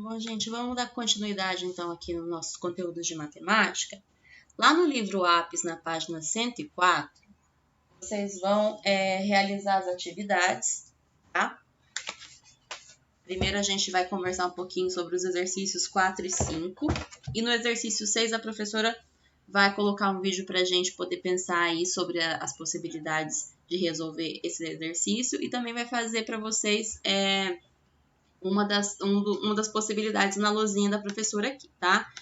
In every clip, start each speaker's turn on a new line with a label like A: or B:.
A: Bom, gente, vamos dar continuidade então aqui nos nossos conteúdos de matemática. Lá no livro APES, na página 104, vocês vão realizar as atividades, tá? Primeiro a gente vai conversar um pouquinho sobre os exercícios 4 e 5. E no exercício 6 a professora vai colocar um vídeo para a gente poder pensar aí sobre as possibilidades de resolver esse exercício. E também vai fazer para vocês uma das possibilidades na lousinha da professora aqui, tá?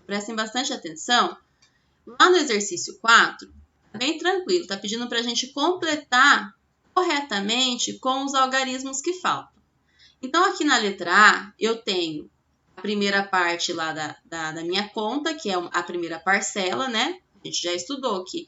A: Prestem bastante atenção. Lá no exercício 4, tá bem tranquilo, tá pedindo para a gente completar corretamente com os algarismos que faltam. Então, aqui na letra A, eu tenho a primeira parte lá da minha conta, que é a primeira parcela, né? A gente já estudou que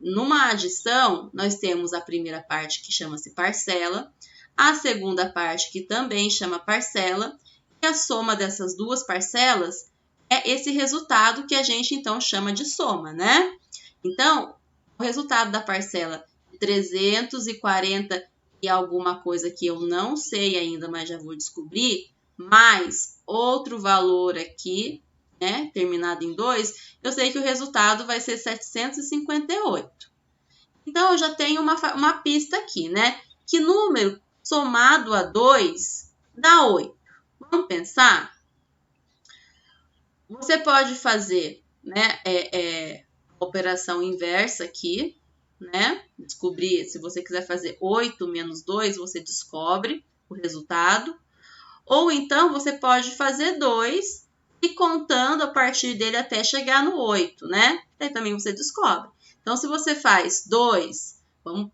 A: numa adição, nós temos a primeira parte que chama-se parcela, a segunda parte que também chama parcela, e a soma dessas duas parcelas é esse resultado que a gente então chama de soma, né? Então, o resultado da parcela 340 e alguma coisa que eu não sei ainda, mas já vou descobrir, mais outro valor aqui, né, terminado em 2, eu sei que o resultado vai ser 758. Então, eu já tenho uma pista aqui, né? Que número somado a 2 dá 8. Vamos pensar? Você pode fazer, né, a operação inversa aqui, né? Descobrir, se você quiser fazer 8 menos 2, você descobre o resultado. Ou então, você pode fazer 2 e contando a partir dele até chegar no 8, né? Aí também você descobre. Então, se você faz 2, vamos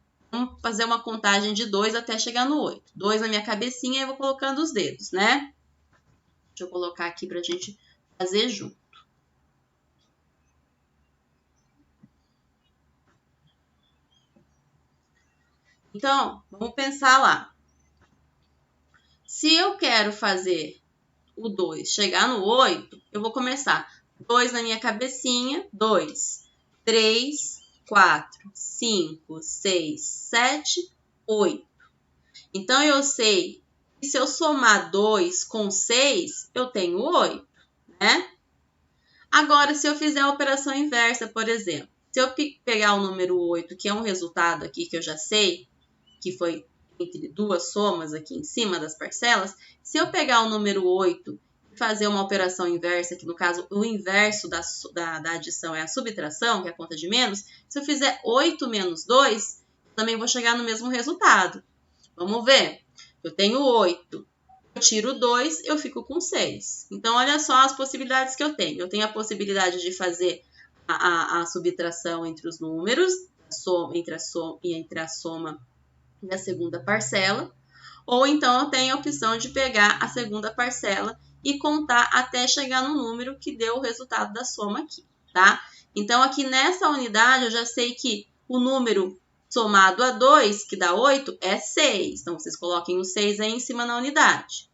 A: fazer uma contagem de 2 até chegar no 8. 2 na minha cabecinha e eu vou colocando os dedos, né? Deixa eu colocar aqui para a gente fazer junto. Então, vamos pensar lá. Se eu quero fazer o 2 chegar no 8, eu vou começar 2 na minha cabecinha, 2, 3, 4, 5, 6, 7, 8. Então, eu sei que se eu somar 2 com 6, eu tenho 8, né? Agora, se eu fizer a operação inversa, por exemplo, se eu pegar o número 8, que é um resultado aqui que eu já sei, que foi entre duas somas aqui em cima das parcelas, se eu pegar o número 8 e fazer uma operação inversa, que no caso o inverso da adição é a subtração, que é a conta de menos, se eu fizer 8 menos 2, também vou chegar no mesmo resultado. Vamos ver. Eu tenho 8. Eu tiro 2, eu fico com 6. Então, olha só as possibilidades que eu tenho. Eu tenho a possibilidade de fazer a subtração entre os números, entre a soma e a segunda parcela. Ou então, eu tenho a opção de pegar a segunda parcela e contar até chegar no número que deu o resultado da soma aqui, tá? Então, aqui nessa unidade, eu já sei que o número somado a 2, que dá 8, é 6. Então, vocês coloquem o 6 aí em cima na unidade.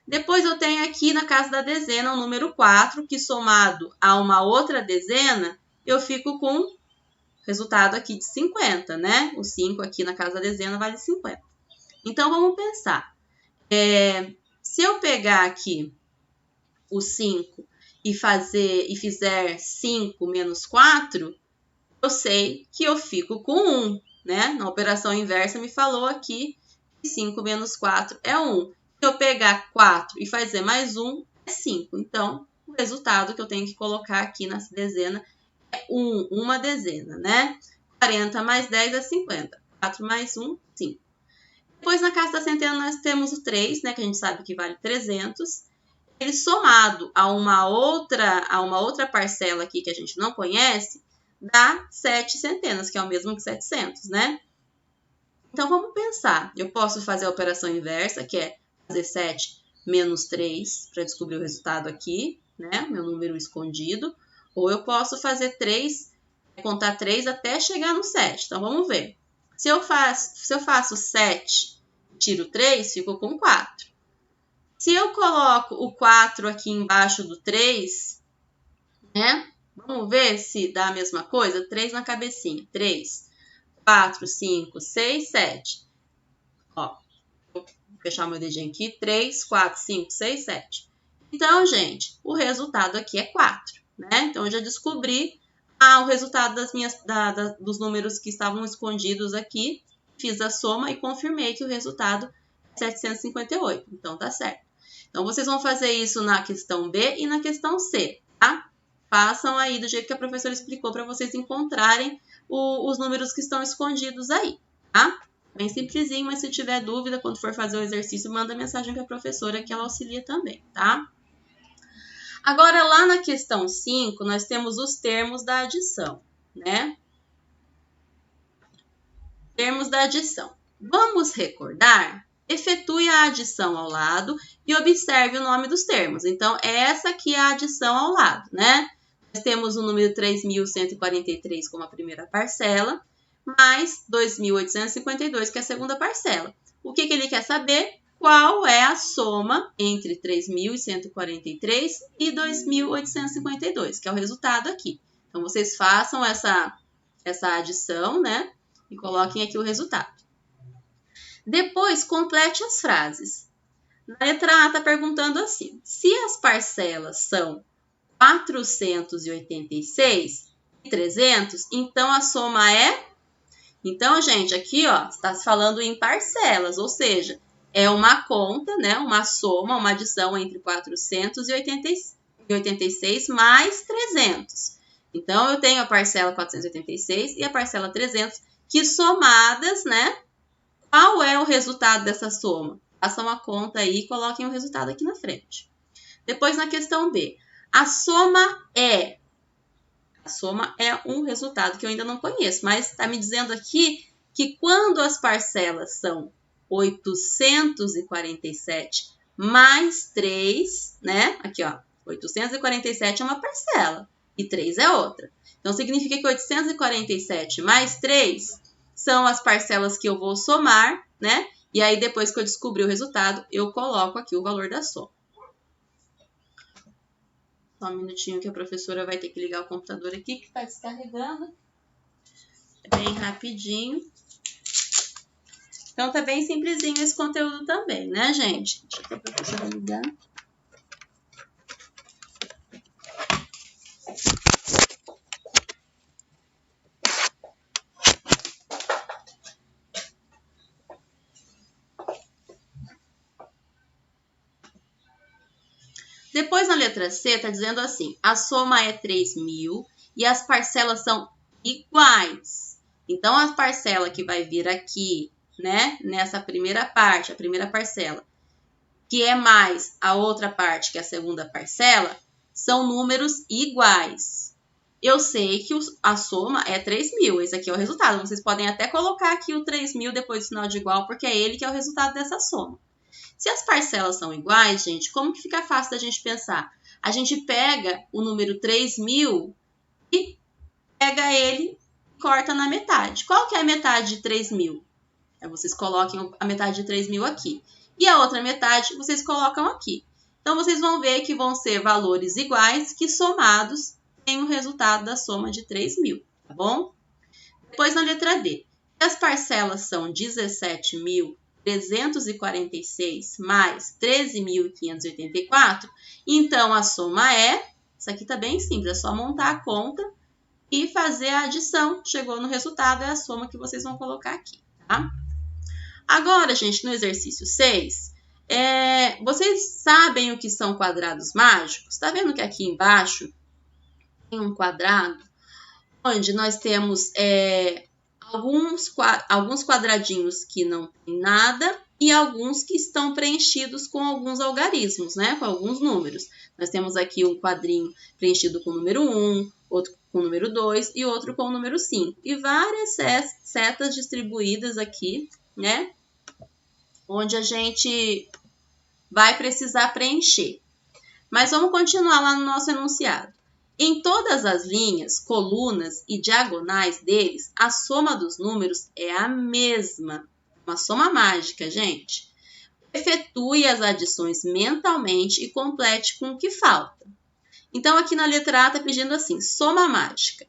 A: Depois, eu tenho aqui na casa da dezena o número 4, que somado a uma outra dezena, eu fico com resultado aqui de 50, né? O 5 aqui na casa da dezena vale 50. Então, vamos pensar. Se eu pegar aqui o 5 e fizer 5 menos 4, eu sei que eu fico com 1, né? Na operação inversa me falou aqui que 5 menos 4 é 1. Se eu pegar 4 e fazer mais 1, é 5. Então, o resultado que eu tenho que colocar aqui nessa dezena é 1, uma dezena, né? 40 mais 10 é 50. 4 mais 1, 5. Depois, na casa da centena, nós temos o 3, né? Que a gente sabe que vale 300. Ele somado a uma outra parcela aqui que a gente não conhece, dá 7 centenas, que é o mesmo que 700, né? Então, vamos pensar. Eu posso fazer a operação inversa, que é fazer 7 menos 3, para descobrir o resultado aqui, né? Meu número escondido. Ou eu posso fazer 3, contar 3 até chegar no 7. Então, vamos ver. Se eu faço 7 e tiro 3, fico com 4. Se eu coloco o 4 aqui embaixo do 3, né? Vamos ver se dá a mesma coisa? 3 na cabecinha. 3, 4, 5, 6, 7. Ó, vou fechar meu dedinho aqui. 3, 4, 5, 6, 7. Então, gente, o resultado aqui é 4, né? Então, eu já descobri o resultado dos números que estavam escondidos aqui, fiz a soma e confirmei que o resultado é 758. Então, tá certo. Então, vocês vão fazer isso na questão B e na questão C, tá? Façam aí do jeito que a professora explicou para vocês encontrarem os números que estão escondidos aí, tá? Bem simplesinho, mas se tiver dúvida, quando for fazer o exercício, manda mensagem para a professora que ela auxilia também, tá? Agora, lá na questão 5, nós temos os termos da adição, né? Termos da adição. Vamos recordar? Efetue a adição ao lado e observe o nome dos termos. Então, essa aqui é a adição ao lado, né? Nós temos o número 3.143 como a primeira parcela, mais 2.852, que é a segunda parcela. O que ele quer saber? Qual é a soma entre 3.143 e 2.852, que é o resultado aqui. Então, vocês façam essa adição, né? E coloquem aqui o resultado. Depois, complete as frases. Na letra A está perguntando assim: se as parcelas são 486 e 300, então a soma é... Então, gente, aqui ó, está falando em parcelas, ou seja, é uma conta, né? Uma soma, uma adição entre 486 mais 300. Então, eu tenho a parcela 486 e a parcela 300, que somadas, né? Qual é o resultado dessa soma? Façam a conta aí e coloquem o resultado aqui na frente. Depois, na questão B, a soma é um resultado que eu ainda não conheço, mas está me dizendo aqui que quando as parcelas são 847 mais 3, né? Aqui, ó, 847 é uma parcela e 3 é outra. Então, significa que 847 mais 3 são as parcelas que eu vou somar, né? E aí, depois que eu descobrir o resultado, eu coloco aqui o valor da soma. Só um minutinho que a professora vai ter que ligar o computador aqui, que está descarregando. É bem rapidinho. Então, tá bem simplesinho esse conteúdo também, né, gente? Deixa eu a professora ligar. Depois, na letra C, está dizendo assim, a soma é 3.000 e as parcelas são iguais. Então, a parcela que vai vir aqui, né, nessa primeira parte, a primeira parcela, que é mais a outra parte, que é a segunda parcela, são números iguais. Eu sei que a soma é 3.000, esse aqui é o resultado. Vocês podem até colocar aqui o 3.000 depois do sinal de igual, porque é ele que é o resultado dessa soma. Se as parcelas são iguais, gente, como que fica fácil da gente pensar? A gente pega o número 3.000 e pega ele e corta na metade. Qual que é a metade de 3.000? Vocês coloquem a metade de 3.000 aqui. E a outra metade vocês colocam aqui. Então, vocês vão ver que vão ser valores iguais que somados têm o resultado da soma de 3.000, tá bom? Depois, na letra D. Se as parcelas são 17.346 mais 13.584, então a soma é... Isso aqui tá bem simples, é só montar a conta e fazer a adição. Chegou no resultado, é a soma que vocês vão colocar aqui, tá? Agora, gente, no exercício 6, vocês sabem o que são quadrados mágicos? Tá vendo que aqui embaixo tem um quadrado onde nós temos alguns quadradinhos que não tem nada e alguns que estão preenchidos com alguns algarismos, né? Com alguns números. Nós temos aqui um quadrinho preenchido com o número 1, outro com o número 2 e outro com o número 5. E várias setas distribuídas aqui, né? Onde a gente vai precisar preencher. Mas vamos continuar lá no nosso enunciado. Em todas as linhas, colunas e diagonais deles, a soma dos números é a mesma. Uma soma mágica, gente. Efetue as adições mentalmente e complete com o que falta. Então, aqui na letra A está pedindo assim, soma mágica.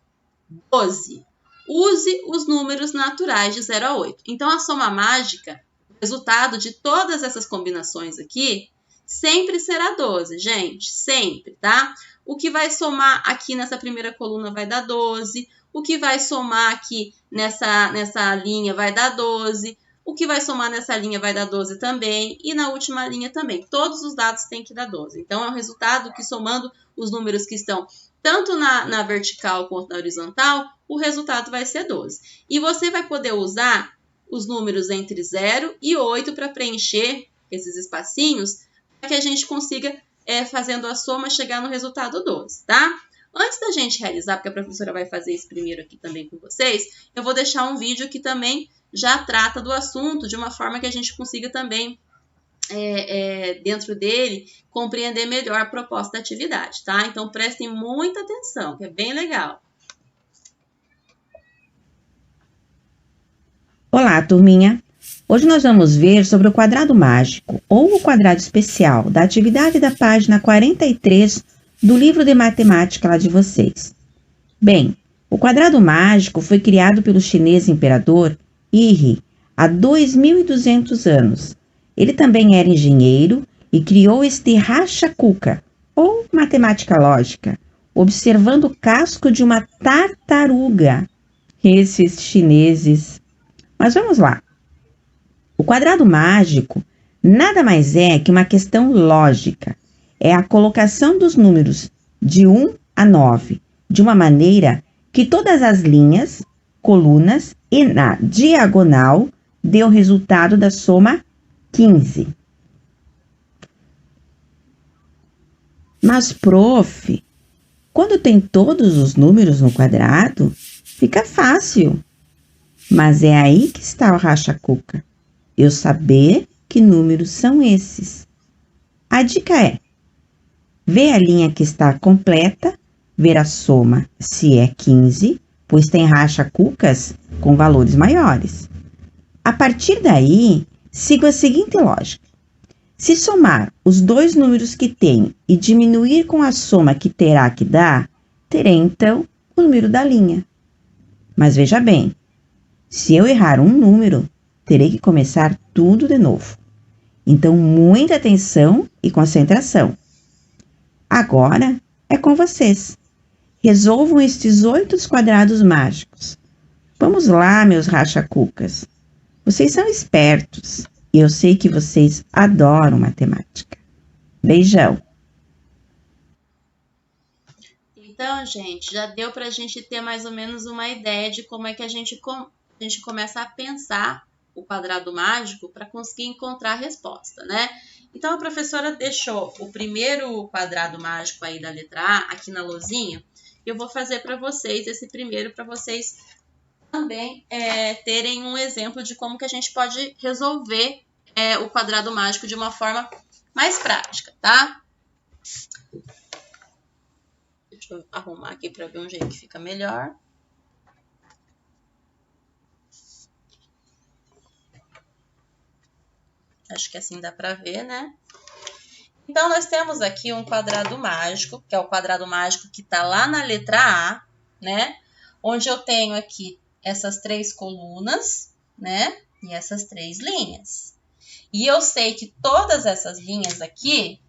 A: 12. Use os números naturais de 0 a 8. Então, a soma mágica, o resultado de todas essas combinações aqui, sempre será 12, gente, sempre, tá? O que vai somar aqui nessa primeira coluna vai dar 12, o que vai somar aqui nessa linha vai dar 12, o que vai somar nessa linha vai dar 12 também, e na última linha também. Todos os dados têm que dar 12. Então, é um resultado que, somando os números que estão tanto na vertical quanto na horizontal, o resultado vai ser 12. E você vai poder usar os números entre 0 e 8 para preencher esses espacinhos, para que a gente consiga, fazendo a soma, chegar no resultado 12, tá? Antes da gente realizar, porque a professora vai fazer isso primeiro aqui também com vocês, eu vou deixar um vídeo que também já trata do assunto de uma forma que a gente consiga também, dentro dele, compreender melhor a proposta da atividade, tá? Então, prestem muita atenção, que é bem legal.
B: Olá, turminha! Hoje nós vamos ver sobre o quadrado mágico, ou o quadrado especial, da atividade da página 43 do livro de matemática lá de vocês. Bem, o quadrado mágico foi criado pelo chinês imperador Yi há 2.200 anos. Ele também era engenheiro e criou este racha-cuca, ou matemática lógica, observando o casco de uma tartaruga. Esses chineses. Mas vamos lá. O quadrado mágico nada mais é que uma questão lógica. É a colocação dos números de 1 a 9, de uma maneira que todas as linhas, colunas e na diagonal dê o resultado da soma 15. Mas, prof, quando tem todos os números no quadrado, fica fácil. Mas é aí que está o racha-cuca. Eu saber que números são esses. A dica é: ver a linha que está completa, ver a soma se é 15, pois tem racha-cucas com valores maiores. A partir daí, sigo a seguinte lógica. Se somar os dois números que tenho e diminuir com a soma que terá que dar, terei então o número da linha. Mas veja bem, se eu errar um número, terei que começar tudo de novo. Então, muita atenção e concentração. Agora é com vocês. Resolvam estes 8 quadrados mágicos. Vamos lá, meus racha-cucas. Vocês são espertos e eu sei que vocês adoram matemática. Beijão!
A: Então, gente, já deu para a gente ter mais ou menos uma ideia de como é que a gente começa a pensar o quadrado mágico para conseguir encontrar a resposta, né? Então, a professora deixou o primeiro quadrado mágico aí da letra A aqui na lousinha. Eu vou fazer para vocês esse primeiro, para vocês também terem um exemplo de como que a gente pode resolver o quadrado mágico de uma forma mais prática, tá? Deixa eu arrumar aqui para ver um jeito que fica melhor. Acho que assim dá para ver, né? Então, nós temos aqui um quadrado mágico, que é o quadrado mágico que está lá na letra A, né? Onde eu tenho aqui essas 3 colunas, né? E essas 3 linhas. E eu sei que todas essas linhas aqui,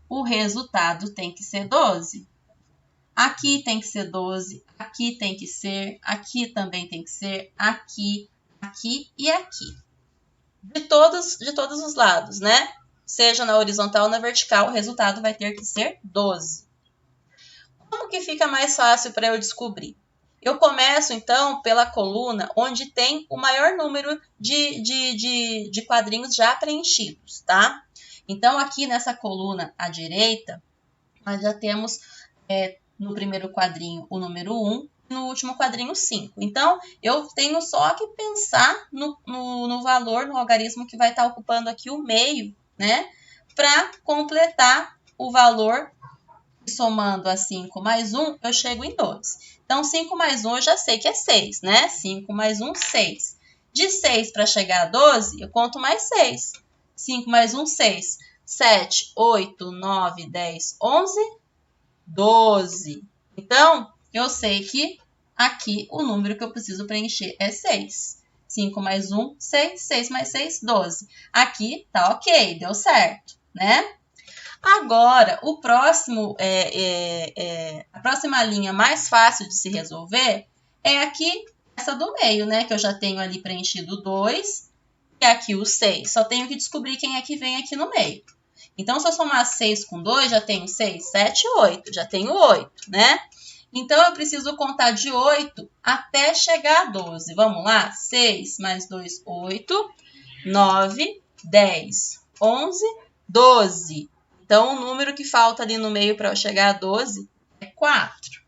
A: o resultado tem que ser 12. Aqui tem que ser 12, aqui tem que ser, aqui também tem que ser, aqui, aqui e aqui. De todos os lados, né? Seja na horizontal ou na vertical, o resultado vai ter que ser 12. Como que fica mais fácil para eu descobrir? Eu começo, então, pela coluna onde tem o maior número de quadrinhos já preenchidos, tá? Então, aqui nessa coluna à direita, nós já temos no primeiro quadrinho o número 1, no último quadrinho 5. Então, eu tenho só que pensar no valor, no algarismo que vai estar ocupando aqui o meio, né? Para completar o valor, somando a 5 mais 1, eu chego em 12. Então, 5 mais 1 eu já sei que é 6, né? 5 mais 1, 6. De 6 para chegar a 12, eu conto mais 6. 5 mais 1, 6. 7, 8, 9, 10, 11, 12. Então, eu sei que aqui o número que eu preciso preencher é 6. 5 mais 1, 6. 6 mais 6, 12. Aqui tá ok, deu certo, né? Agora, o próximo, a próxima linha mais fácil de se resolver é aqui, essa do meio, né? Que eu já tenho ali preenchido o 2 e aqui o 6. Só tenho que descobrir quem é que vem aqui no meio. Então, se eu somar 6 com 2, já tenho 6, 7, 8. Já tenho 8, né? Então, eu preciso contar de 8 até chegar a 12. Vamos lá? 6 mais 2, 8, 9, 10, 11, 12. Então, o número que falta ali no meio para eu chegar a 12 é 4.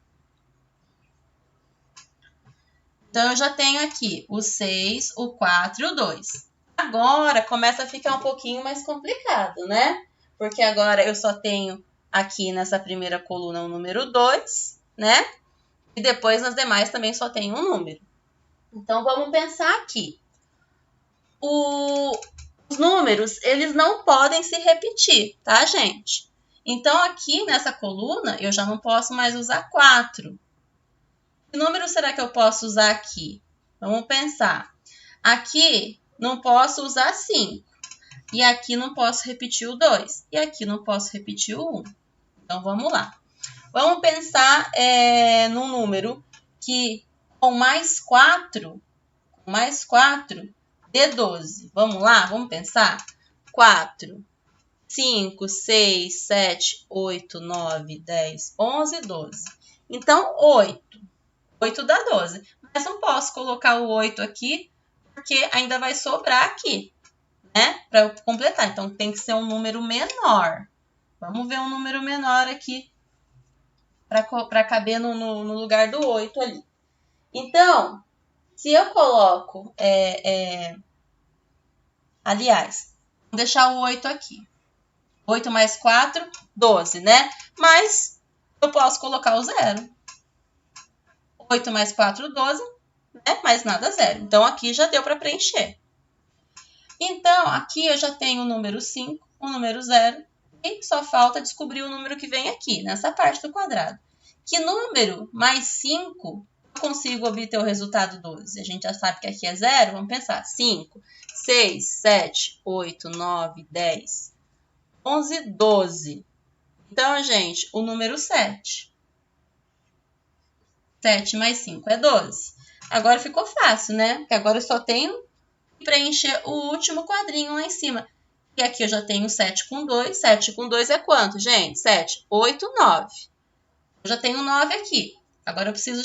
A: Então, eu já tenho aqui o 6, o 4 e o 2. Agora, começa a ficar um pouquinho mais complicado, né? Porque agora eu só tenho aqui nessa primeira coluna o número 2, né? E depois nas demais também só tem um número. Então, vamos pensar aqui. Os números, eles não podem se repetir, tá, gente? Então, aqui nessa coluna, eu já não posso mais usar 4. Que número será que eu posso usar aqui? Vamos pensar. Aqui, não posso usar 5. E aqui não posso repetir o 2. E aqui não posso repetir o 1. Então, vamos lá. Vamos pensar num número que com mais 4 dê 12. Vamos lá? Vamos pensar? 4, 5, 6, 7, 8, 9, 10, 11, 12. Então, 8. 8 dá 12. Mas não posso colocar o 8 aqui, porque ainda vai sobrar aqui, né? Para eu completar. Então, tem que ser um número menor. Vamos ver um número menor aqui para caber no lugar do 8 ali. Então, se eu coloco... aliás, vou deixar o 8 aqui. 8 mais 4, 12, né? Mas eu posso colocar o 0. 8 mais 4, 12, né? Mais nada, 0. Então, aqui já deu para preencher. Então, aqui eu já tenho o número 5, o número 0, e só falta descobrir o número que vem aqui, nessa parte do quadrado. Que número mais 5 eu consigo obter o resultado 12? A gente já sabe que aqui é 0, vamos pensar. 5, 6, 7, 8, 9, 10, 11, 12. Então, gente, o número 7. 7 mais 5 é 12. Agora ficou fácil, né? Porque agora eu só tenho que preencher o último quadrinho lá em cima. E aqui eu já tenho 7 com 2. 7 com 2 é quanto, gente? 7, 8, 9. Eu já tenho 9 aqui. Agora eu preciso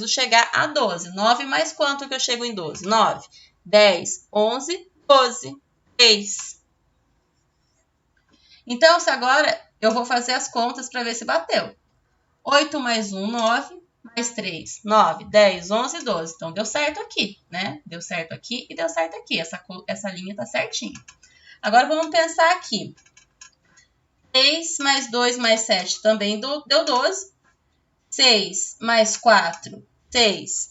A: chegar a 12. 9 mais quanto que eu chego em 12? 9, 10, 11, 12. 3. Então, agora eu vou fazer as contas para ver se bateu. 8 mais 1, 9. Mais 3, 9, 10, 11, 12. Então, deu certo aqui, né? Deu certo aqui e deu certo aqui. Essa linha tá certinha. Agora, vamos pensar aqui. 6 mais 2 mais 7 também deu 12. 6 mais 4, 6.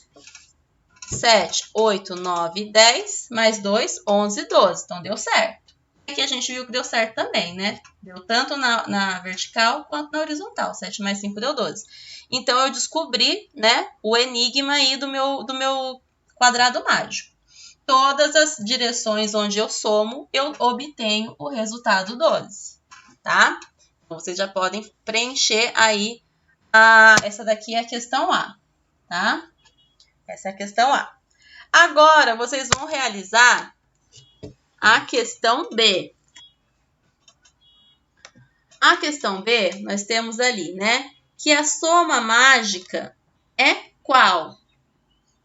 A: 7, 8, 9, 10. Mais 2, 11, 12. Então, deu certo. Aqui a gente viu que deu certo também, né? Deu tanto na vertical quanto na horizontal. 7 mais 5 deu 12. Então, eu descobri, né, o enigma aí do meu quadrado mágico. Todas as direções onde eu somo, eu obtenho o resultado 12, tá? Então, vocês já podem preencher aí. Essa daqui é a questão A, tá? Essa é a questão A. Agora, vocês vão realizar a questão B. A questão B, nós temos ali, né? Que a soma mágica é qual?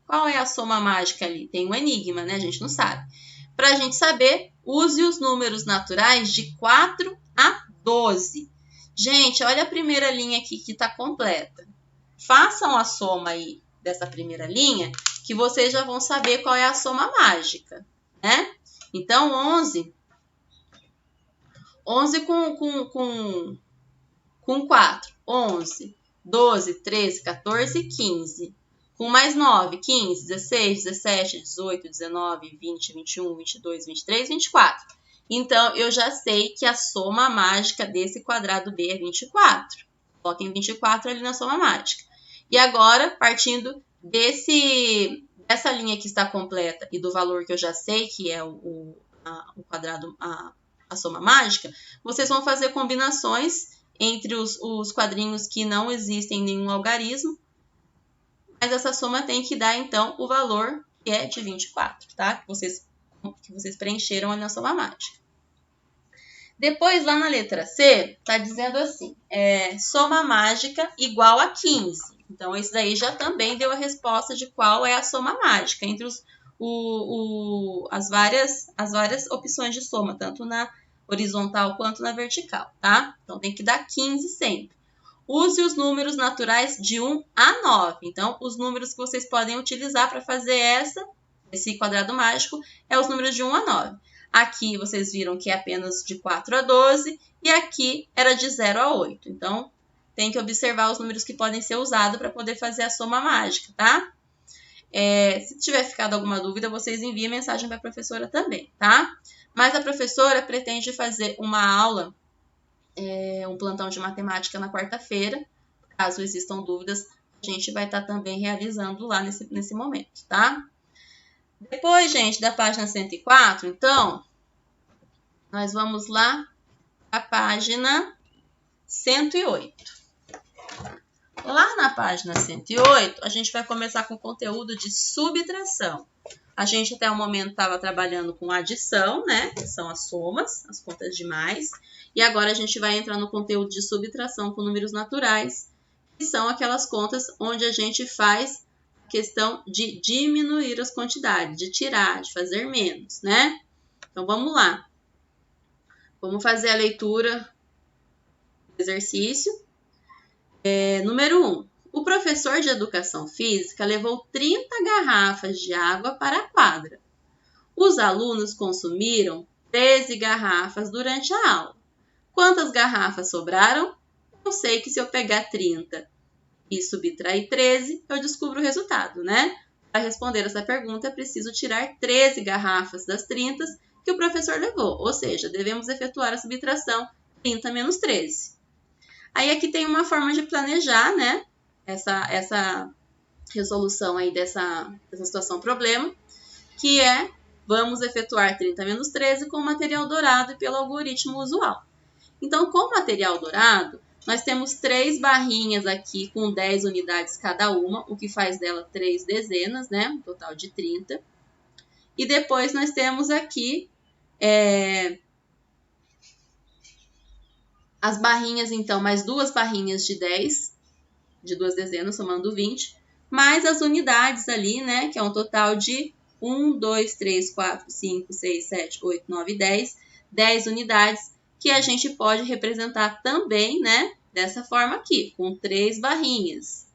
A: Qual é a soma mágica ali? Tem um enigma, né? A gente não sabe. Para a gente saber, use os números naturais de 4 a 12. Gente, olha a primeira linha aqui que está completa. Façam a soma aí dessa primeira linha, que vocês já vão saber qual é a soma mágica, né? Então, 11 com 4, 11, 12, 13, 14, 15. Com mais 9, 15, 16, 17, 18, 19, 20, 21, 22, 23, 24. Então, eu já sei que a soma mágica desse quadrado B é 24. Coloquem 24 ali na soma mágica. E agora, partindo dessa linha que está completa e do valor que eu já sei, que é o quadrado a soma mágica, vocês vão fazer combinações entre os quadrinhos que não existem nenhum algarismo, mas essa soma tem que dar, então, o valor que é de 24, tá? Que vocês preencheram ali na soma mágica. Depois, lá na letra C, tá dizendo assim, soma mágica igual a 15. Então, esse daí já também deu a resposta de qual é a soma mágica entre as várias opções de soma, tanto na horizontal quanto na vertical, tá? Então, tem que dar 15 sempre. Use os números naturais de 1 a 9. Então, os números que vocês podem utilizar para fazer esse quadrado mágico é os números de 1 a 9. Aqui vocês viram que é apenas de 4 a 12 e aqui era de 0 a 8. Então, tem que observar os números que podem ser usados para poder fazer a soma mágica, tá? Se tiver ficado alguma dúvida, vocês enviem mensagem para a professora também, tá? Mas a professora pretende fazer uma aula, um plantão de matemática na quarta-feira. Caso existam dúvidas, a gente vai estar também realizando lá nesse momento, tá? Depois, gente, da página 104, então, nós vamos lá para a página 108. Lá na página 108, a gente vai começar com o conteúdo de subtração. A gente até o momento estava trabalhando com adição, né? Que são as somas, as contas de mais. E agora a gente vai entrar no conteúdo de subtração com números naturais, que são aquelas contas onde a gente faz questão de diminuir as quantidades, de tirar, de fazer menos, né? Então, vamos lá. Vamos fazer a leitura do exercício. Número 1. O professor de educação física levou 30 garrafas de água para a quadra. Os alunos consumiram 13 garrafas durante a aula. Quantas garrafas sobraram? Eu sei que se eu pegar 30 e subtrair 13, eu descubro o resultado, né? Para responder essa pergunta, é preciso tirar 13 garrafas das 30 que o professor levou. Ou seja, devemos efetuar a subtração 30 menos 13. Aí aqui tem uma forma de planejar, né? Essa resolução aí dessa situação problema, que vamos efetuar 30 menos 13 com o material dourado e pelo algoritmo usual. Então, com o material dourado, nós temos 3 barrinhas aqui com 10 unidades cada uma, o que faz dela 3 dezenas, né? Um total de 30. E depois nós temos aqui as barrinhas, então, mais 2 barrinhas de 10, de 2 dezenas, somando 20, mais as unidades ali, né? Que é um total de 1, 2, 3, 4, 5, 6, 7, 8, 9, 10. 10 unidades que a gente pode representar também, né? Dessa forma aqui, com 3 barrinhas,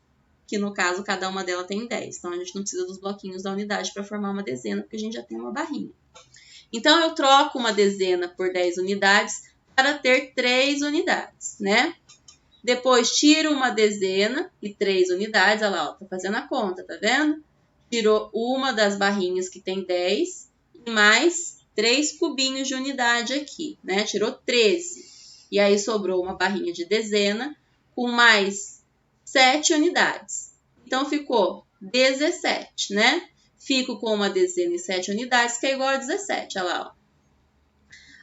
A: que no caso cada uma delas tem 10. Então, a gente não precisa dos bloquinhos da unidade para formar uma dezena, porque a gente já tem uma barrinha. Então, eu troco uma dezena por 10 unidades para ter 3 unidades, né? Depois, tiro uma dezena e 3 unidades. Olha lá, ó, tô fazendo a conta, tá vendo? Tirou uma das barrinhas que tem 10 e mais 3 cubinhos de unidade aqui, né? Tirou 13. E aí, sobrou uma barrinha de dezena com mais 7 unidades. Então, ficou 17, né? Fico com uma dezena e 7 unidades, que é igual a 17. Olha lá, ó.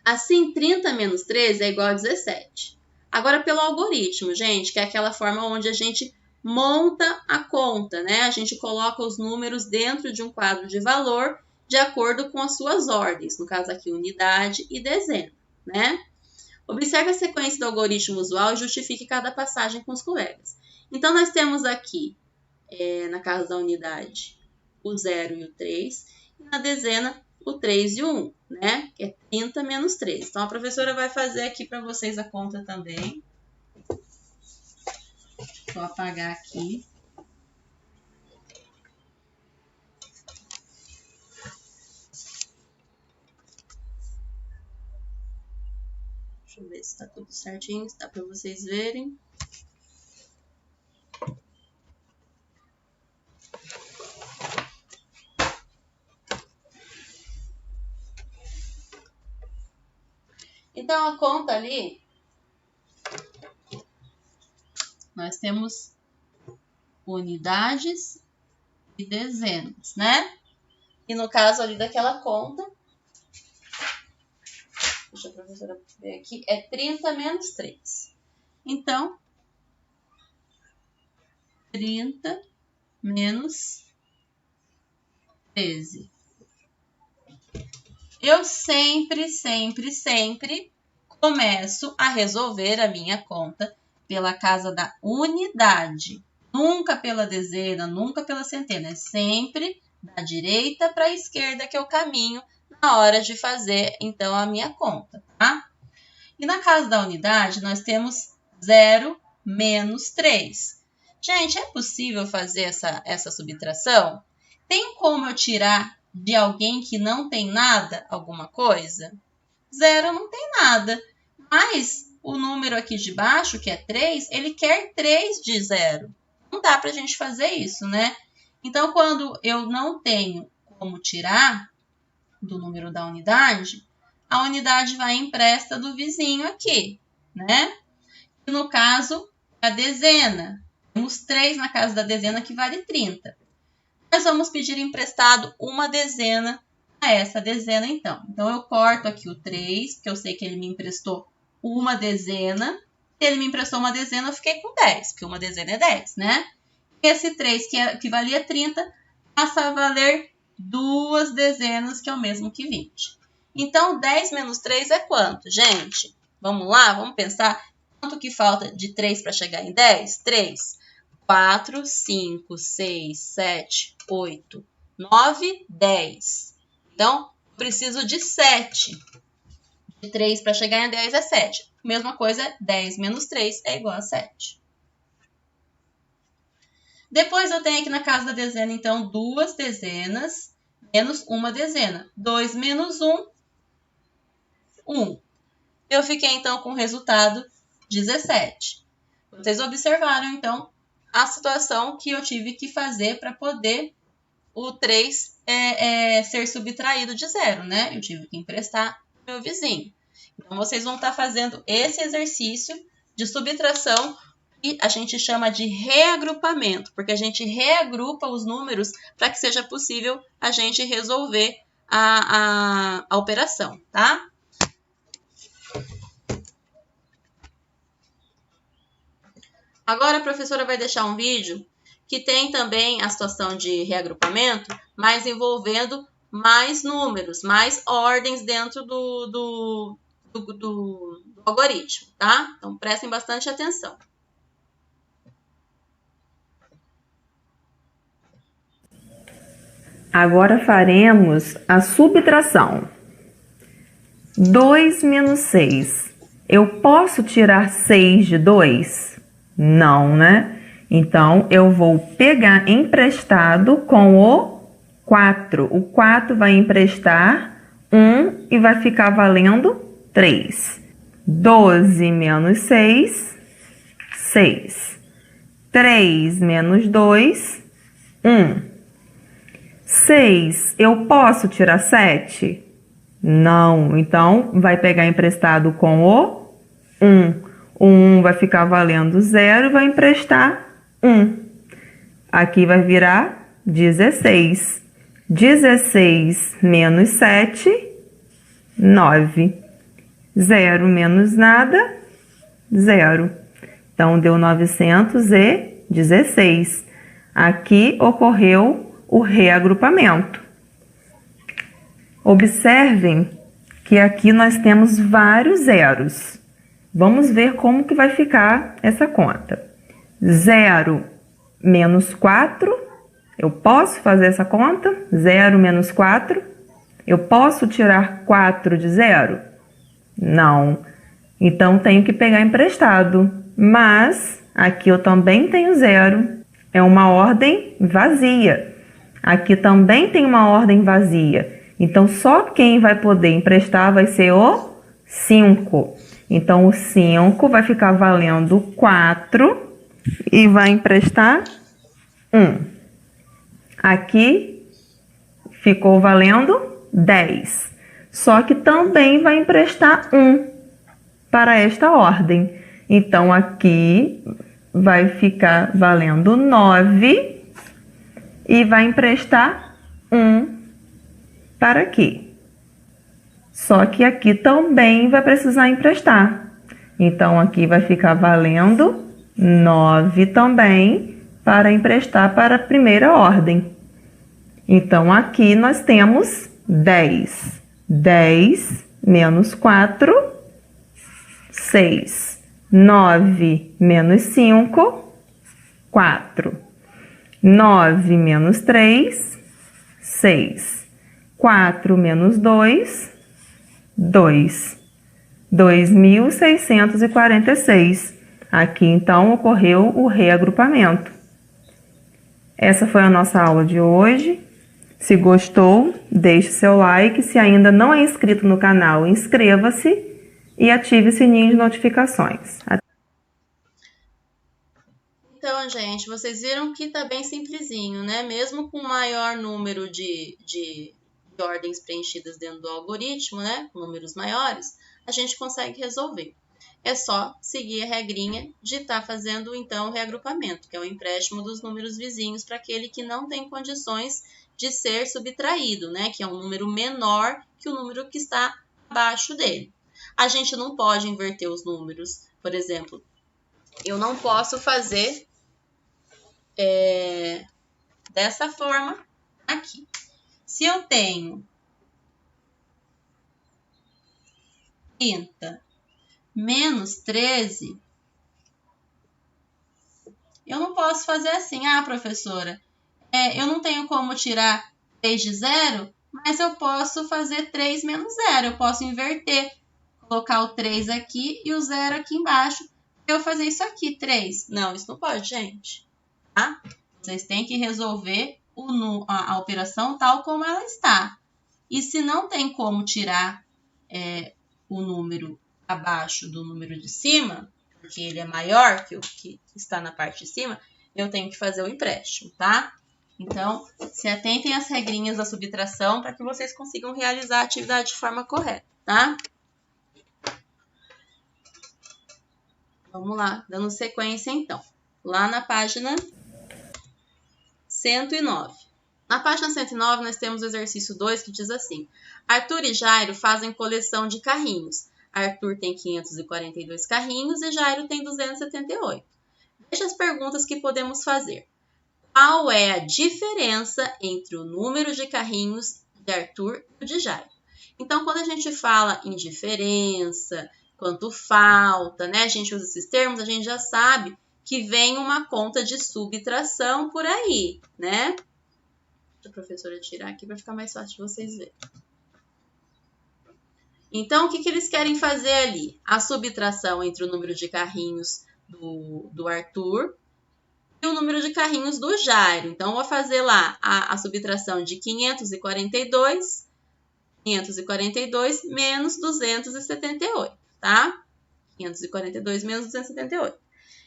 A: Assim, 30 menos 13 é igual a 17. Agora, pelo algoritmo, gente, que é aquela forma onde a gente monta a conta, né? A gente coloca os números dentro de um quadro de valor de acordo com as suas ordens. No caso aqui, unidade e dezena, né? Observe a sequência do algoritmo usual e justifique cada passagem com os colegas. Então, nós temos aqui, na casa da unidade, o 0 e o 3, e na dezena, o 3 e o 1, né? Que é 30 menos 3. Então, a professora vai fazer aqui para vocês a conta também. Vou apagar aqui. Deixa eu ver se está tudo certinho, se dá para vocês verem. Então, a conta ali, nós temos unidades e dezenas, né? E no caso ali daquela conta, deixa a professora ver aqui, é 30 menos 3. Então, 30 menos 13. Eu sempre começo a resolver a minha conta pela casa da unidade. Nunca pela dezena, nunca pela centena. É sempre da direita para a esquerda que eu caminho na hora de fazer, então, a minha conta, tá? E na casa da unidade, nós temos 0 menos 3. Gente, é possível fazer essa subtração? Tem como eu tirar de alguém que não tem nada alguma coisa? 0 não tem nada. Mas o número aqui de baixo, que é 3, ele quer 3 de 0. Não dá para a gente fazer isso, né? Então, quando eu não tenho como tirar do número da unidade, a unidade vai empresta do vizinho aqui, né? E no caso, a dezena. Temos 3 na casa da dezena, que vale 30. Nós vamos pedir emprestado uma dezena a essa dezena, então. Então, eu corto aqui o 3, porque eu sei que ele me emprestou uma dezena. Se ele me emprestou uma dezena, eu fiquei com 10, porque uma dezena é 10, né? Esse 3, que valia 30, passa a valer 2 dezenas, que é o mesmo que 20. Então, 10 menos 3 é quanto, gente? Vamos lá, vamos pensar quanto que falta de 3 para chegar em 10? 3, 4, 5, 6, 7, 8, 9, 10. Então, preciso de 7. De 3 para chegar em 10 é 7. Mesma coisa, 10 menos 3 é igual a 7. Depois eu tenho aqui na casa da dezena, então, 2 dezenas menos uma dezena. 2 menos 1, 1. Eu fiquei, então, com o resultado 17. Vocês observaram, então, a situação que eu tive que fazer para poder o 3 ser subtraído de 0, né? Eu tive que emprestar para o meu vizinho. Então, vocês vão estar fazendo esse exercício de subtração que a gente chama de reagrupamento, porque a gente reagrupa os números para que seja possível a gente resolver a operação, tá? Agora a professora vai deixar um vídeo que tem também a situação de reagrupamento, mas envolvendo mais números, mais ordens dentro do algoritmo, tá? Então, prestem bastante atenção.
C: Agora faremos a subtração. 2 menos 6. Eu posso tirar 6 de 2? Não, né? Então, eu vou pegar emprestado com o 4. O 4 vai emprestar 1 e vai ficar valendo 3. 12 menos 6, 6. 3 menos 2, 1. 6, eu posso tirar 7? Não, então vai pegar emprestado com o 1. O 1 vai ficar valendo 0 e vai emprestar 1. Aqui vai virar 16. 16 menos 7, 9. 0 menos nada, 0. Então, deu 916. Aqui ocorreu o reagrupamento. Observem que aqui nós temos vários zeros. Vamos ver como que vai ficar essa conta. 0 menos 4, eu posso fazer essa conta? 0 menos 4, eu posso tirar 4 de 0? Não. Então, tenho que pegar emprestado. Mas, aqui eu também tenho 0. É uma ordem vazia. Aqui também tem uma ordem vazia. Então, só quem vai poder emprestar vai ser o 5. Então, o 5 vai ficar valendo 4 e vai emprestar 1. Aqui ficou valendo 10. Só que também vai emprestar 1 para esta ordem. Então, aqui vai ficar valendo 9 e vai emprestar 1 para aqui. Só que aqui também vai precisar emprestar. Então, aqui vai ficar valendo 9 também para emprestar para a primeira ordem. Então, aqui nós temos 10. 10 menos 4, 6. 9 menos 5, 4. 9 menos 3, 6. 4 menos 2, 2. 2.646. Aqui, então, ocorreu o reagrupamento. Essa foi a nossa aula de hoje. Se gostou, deixe seu like. Se ainda não é inscrito no canal, inscreva-se e ative o sininho de notificações.
A: Então, gente, vocês viram que tá bem simplesinho, né? Mesmo com maior número de ordens preenchidas dentro do algoritmo, né? Com números maiores, a gente consegue resolver. É só seguir a regrinha de estar fazendo, então, o reagrupamento, que é o empréstimo dos números vizinhos para aquele que não tem condições de ser subtraído, né? Que é um número menor que o número que está abaixo dele. A gente não pode inverter os números. Por exemplo, eu não posso fazer dessa forma aqui. Se eu tenho 30 menos 13, eu não posso fazer assim. Ah, professora, eu não tenho como tirar 3 de 0, mas eu posso fazer 3 menos 0. Eu posso inverter, colocar o 3 aqui e o 0 aqui embaixo. Eu fazer isso aqui, 3. Não, isso não pode, gente. Tá? Vocês têm que resolver a operação tal como ela está. E se não tem como tirar o número abaixo do número de cima, porque ele é maior que o que está na parte de cima, eu tenho que fazer o empréstimo, tá? Então, se atentem às regrinhas da subtração para que vocês consigam realizar a atividade de forma correta, tá? Vamos lá, dando sequência então. Lá na página 109. Na página 109, nós temos o exercício 2 que diz assim: Arthur e Jairo fazem coleção de carrinhos. Arthur tem 542 carrinhos e Jairo tem 278. Veja as perguntas que podemos fazer. Qual é a diferença entre o número de carrinhos de Arthur e o de Jairo? Então, quando a gente fala em diferença, quanto falta, né? A gente usa esses termos, a gente já sabe que vem uma conta de subtração por aí, né? Deixa a professora tirar aqui para ficar mais fácil de vocês verem. Então, o que eles querem fazer ali? A subtração entre o número de carrinhos do Arthur e o número de carrinhos do Jairo. Então, eu vou fazer lá a subtração de 542 menos 278, tá? 542 menos 278.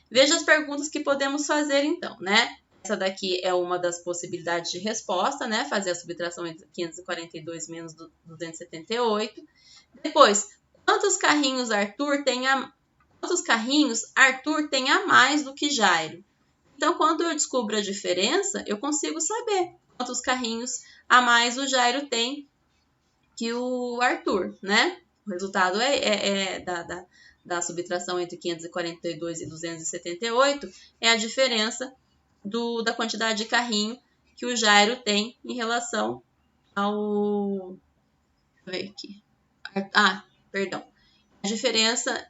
A: Veja as perguntas que podemos fazer, então, né? Essa daqui é uma das possibilidades de resposta, né? Fazer a subtração entre 542 menos 278. Depois, quantos carrinhos Arthur tem a mais do que Jairo? Então, quando eu descubro a diferença, eu consigo saber quantos carrinhos a mais o Jairo tem que o Arthur, né? O resultado da subtração entre 542 e 278 é a diferença da quantidade de carrinho que o Jairo tem em relação ao... Deixa eu ver aqui. Perdão. A diferença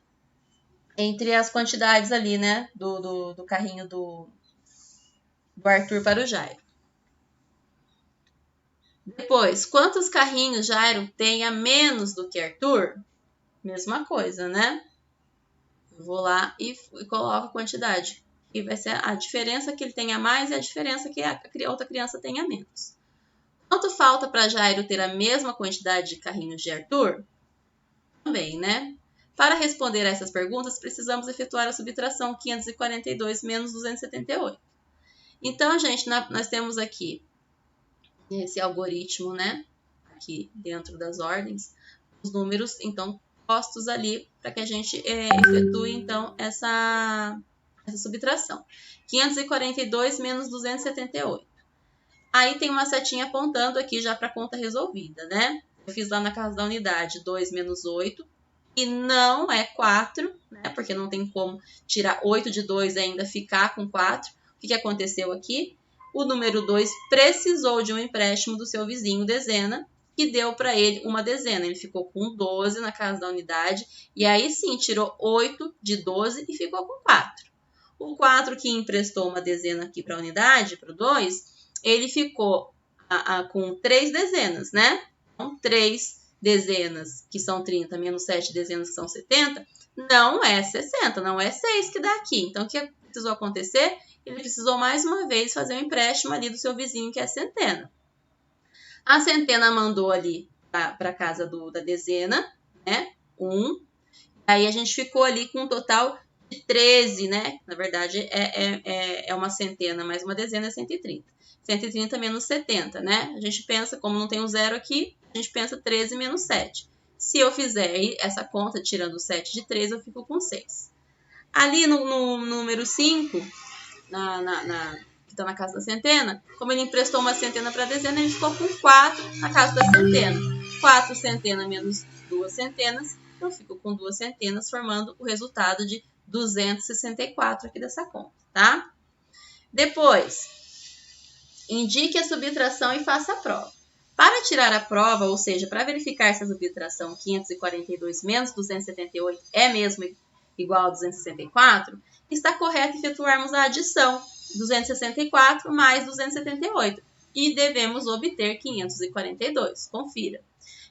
A: entre as quantidades ali, né? Do carrinho do Arthur para o Jairo. Depois, quantos carrinhos Jairo tem a menos do que Arthur? Mesma coisa, né? Eu vou lá e coloco a quantidade. E vai ser a diferença que ele tem a mais e a diferença que a outra criança tem a menos. Quanto falta para Jairo ter a mesma quantidade de carrinhos de Arthur? Também, né? Para responder a essas perguntas, precisamos efetuar a subtração 542 menos 278. Então, gente, nós temos aqui esse algoritmo, né? Aqui dentro das ordens, os números, então, postos ali para que a gente efetue, então, essa subtração. 542 menos 278. Aí tem uma setinha apontando aqui já para a conta resolvida, né? eu fiz lá na casa da unidade 2 menos 8, e não é 4, né? Porque não tem como tirar 8 de 2 e ainda ficar com 4. O que aconteceu aqui? O número 2 precisou de um empréstimo do seu vizinho dezena, que deu para ele uma dezena. Ele ficou com 12 na casa da unidade, e aí sim tirou 8 de 12 e ficou com 4. O 4 que emprestou uma dezena aqui para a unidade, para o 2, ele ficou com 3 dezenas, né? Então, 3 dezenas, que são 30, menos 7 dezenas, que são 70, não é 60, não é 6 que dá aqui. Então, o que precisou acontecer? Ele precisou mais uma vez fazer um empréstimo ali do seu vizinho, que é a centena. A centena mandou ali para a casa da dezena, né? 1. Aí a gente ficou ali com um total de 13, né? Na verdade, é uma centena, mais uma dezena é 130. 130 menos 70, né? A gente pensa, como não tem um zero aqui, a gente pensa 13 menos 7. Se eu fizer essa conta, tirando 7 de 3, eu fico com 6. Ali no número 5, que está na casa da centena, como ele emprestou uma centena para a dezena, ele ficou com 4 na casa da centena. 4 centenas menos 2 centenas, eu fico com 2 centenas, formando o resultado de 264 aqui dessa conta, tá? Depois, indique a subtração e faça a prova. Para tirar a prova, ou seja, para verificar se a subtração 542 menos 278 é mesmo igual a 264, está correto efetuarmos a adição 264 mais 278 e devemos obter 542. Confira.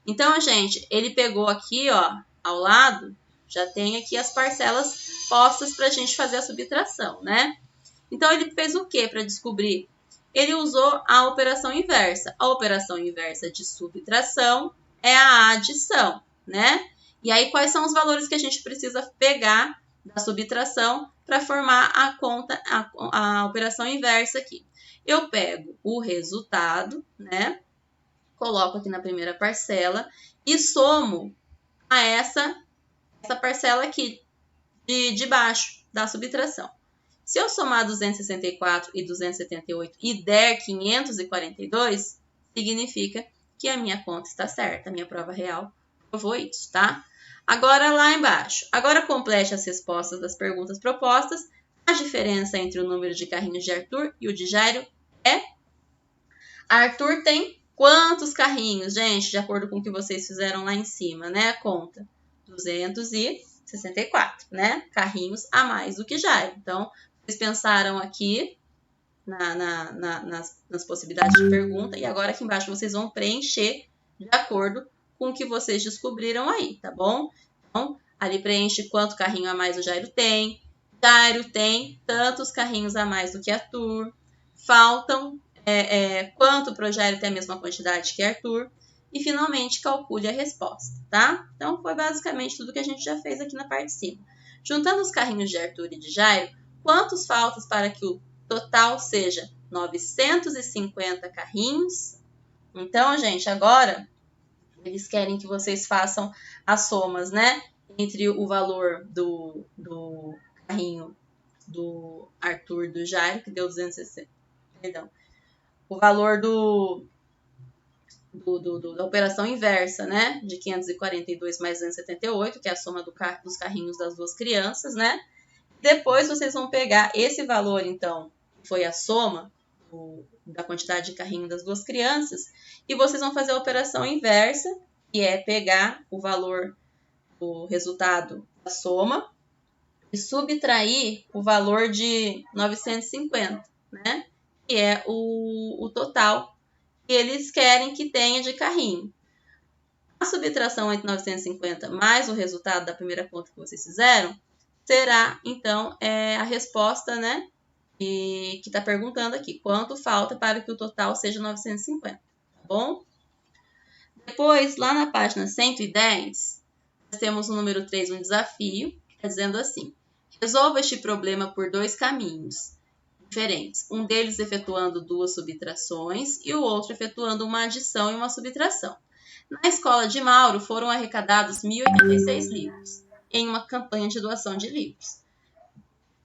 A: Então, gente, ele pegou aqui, ó, ao lado, já tem aqui as parcelas postas para a gente fazer a subtração, né? Então, ele fez o que para descobrir? Ele usou a operação inversa. A operação inversa de subtração é a adição, né? E aí, quais são os valores que a gente precisa pegar da subtração para formar a conta, a operação inversa aqui? Eu pego o resultado, né? Coloco aqui na primeira parcela e somo a essa parcela aqui de baixo da subtração. Se eu somar 264 e 278 e der 542, significa que a minha conta está certa, a minha prova real provou isso, tá? Agora lá embaixo. Agora complete as respostas das perguntas propostas. A diferença entre o número de carrinhos de Arthur e o de Jairo é... Arthur tem quantos carrinhos, gente? De acordo com o que vocês fizeram lá em cima, né? A conta. 264, né? Carrinhos a mais do que Jairo. Então, vocês pensaram aqui nas possibilidades de pergunta e agora aqui embaixo vocês vão preencher de acordo com o que vocês descobriram aí, tá bom? Então, ali preenche quanto carrinho a mais o Jairo tem. Jairo tem tantos carrinhos a mais do que Arthur. Faltam quanto para o Jairo ter a mesma quantidade que Arthur. E, finalmente, calcule a resposta, tá? Então, foi basicamente tudo que a gente já fez aqui na parte de cima. Juntando os carrinhos de Arthur e de Jairo, quantos faltam para que o total seja 950 carrinhos? Então, gente, agora eles querem que vocês façam as somas, né? Entre o valor do carrinho do Arthur e do Jairo, que deu 260. Perdão. O valor da operação inversa, né? De 542 mais 278, que é a soma dos carrinhos das duas crianças, né? Depois vocês vão pegar esse valor, então, que foi a soma da quantidade de carrinho das duas crianças, e vocês vão fazer a operação inversa, que é pegar o valor do resultado da soma e subtrair o valor de 950, né? Que é o total que eles querem que tenha de carrinho. A subtração entre 950 mais o resultado da primeira conta que vocês fizeram será, então, a resposta, né? Que está perguntando aqui. Quanto falta para que o total seja 950, tá bom? Depois, lá na página 110, nós temos o número 3, um desafio, que está dizendo assim. Resolva este problema por 2 caminhos diferentes. Um deles efetuando 2 subtrações e o outro efetuando uma adição e uma subtração. Na escola de Mauro foram arrecadados 1.086 livros em uma campanha de doação de livros.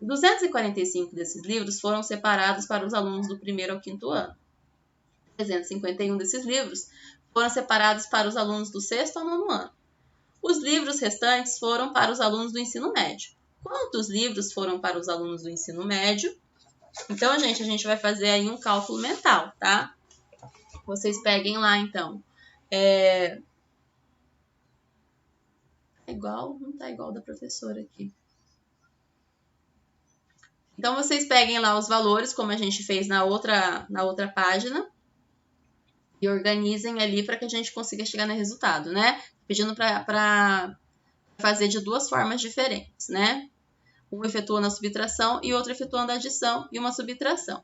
A: 245 desses livros foram separados para os alunos do 1º ao 5º ano. 351 desses livros foram separados para os alunos do 6º ao 9º ano. Os livros restantes foram para os alunos do ensino médio. Quantos livros foram para os alunos do ensino médio? Então, gente, a gente vai fazer aí um cálculo mental, tá? Vocês peguem lá, então. Não tá igual da professora aqui. Então, vocês peguem lá os valores, como a gente fez na outra página, e organizem ali para que a gente consiga chegar no resultado, né? Pedindo para fazer de 2 formas diferentes, né? Um efetuando a subtração e outro efetuando a adição e uma subtração.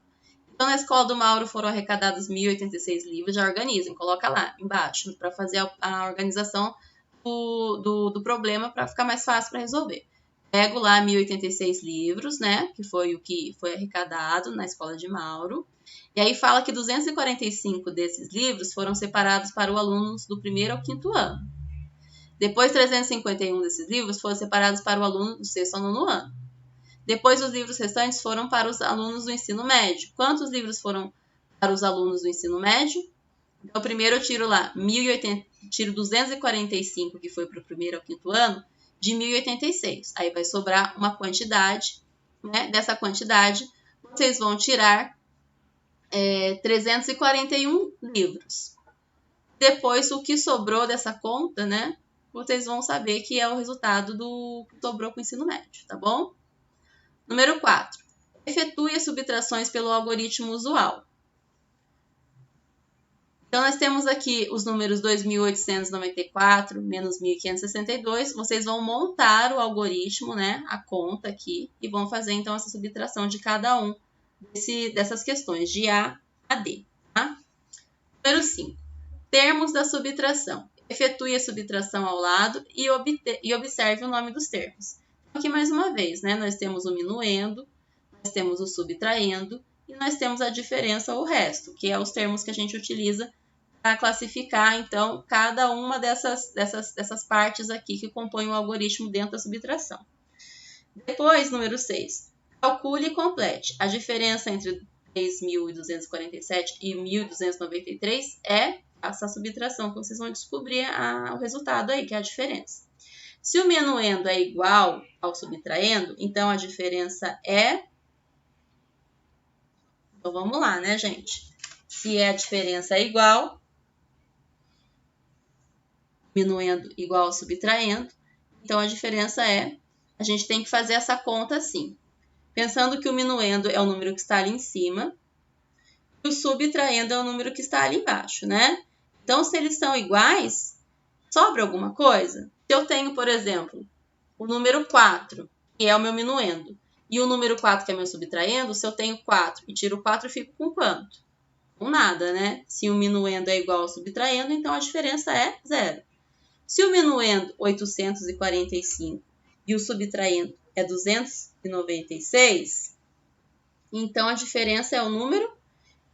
A: Então, na escola do Mauro foram arrecadados 1.086 livros. Já organizem, coloca lá embaixo para fazer a organização do problema para ficar mais fácil para resolver. Pego lá 1.086 livros, né? Que foi o que foi arrecadado na escola de Mauro. E aí fala que 245 desses livros foram separados para os alunos do 1º ao 5º ano. Depois, 351 desses livros foram separados para o aluno do 6º ao 9º ano. Depois, os livros restantes foram para os alunos do ensino médio. Quantos livros foram para os alunos do ensino médio? Então, primeiro eu tiro lá 1.080, tiro 245, que foi para o 1º ao 5º ano, de 1.086. Aí vai sobrar uma quantidade, né? Dessa quantidade, vocês vão tirar 341 livros. Depois, o que sobrou dessa conta, né? Vocês vão saber que é o resultado do que sobrou com o ensino médio, tá bom? Número 4. Efetue as subtrações pelo algoritmo usual. Então, nós temos aqui os números 2.894 menos 1.562. Vocês vão montar o algoritmo, né? A conta aqui, e vão fazer, então, essa subtração de cada um dessas questões, de A a D, tá? Número 5. Termos da subtração. Efetue a subtração ao lado e observe o nome dos termos. Aqui, mais uma vez, né? Nós temos o minuendo, nós temos o subtraindo e nós temos a diferença ou o resto, que é os termos que a gente utiliza para classificar, então, cada uma dessas partes aqui que compõem o algoritmo dentro da subtração. Depois, número 6. Calcule e complete. A diferença entre 3.247 e 1.293 é essa subtração, que vocês vão descobrir o resultado aí, que é a diferença. Se o minuendo é igual ao subtraendo, então a diferença é... Então, vamos lá, né, gente? Se a diferença é igual, minuendo igual ao subtraindo, então a diferença é... A gente tem que fazer essa conta assim. Pensando que o minuendo é o número que está ali em cima e o subtraindo é o número que está ali embaixo, né? Então, se eles são iguais, sobra alguma coisa? Se eu tenho, por exemplo, o número 4, que é o meu minuendo, e o número 4, que é meu subtraindo, se eu tenho 4 e tiro 4, eu fico com quanto? Com nada, né? Se o minuendo é igual ao subtraindo, então a diferença é 0. Se o minuendo 845 e o subtraindo é 296, então a diferença é o número.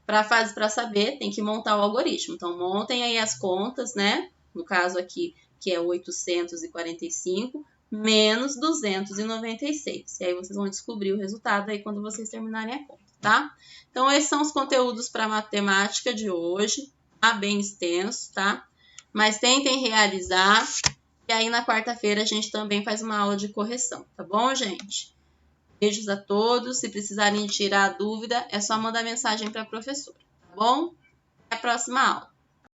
A: Para saber, tem que montar o algoritmo. Então, montem aí as contas, né? No caso aqui, que é 845 menos 296. E aí, vocês vão descobrir o resultado aí quando vocês terminarem a conta, tá? Então, esses são os conteúdos para matemática de hoje. Tá bem extenso, tá? Mas tentem realizar. E aí, na quarta-feira, a gente também faz uma aula de correção, tá bom, gente? Beijos a todos. Se precisarem tirar a dúvida, é só mandar mensagem para a professora, tá bom? Até a próxima aula.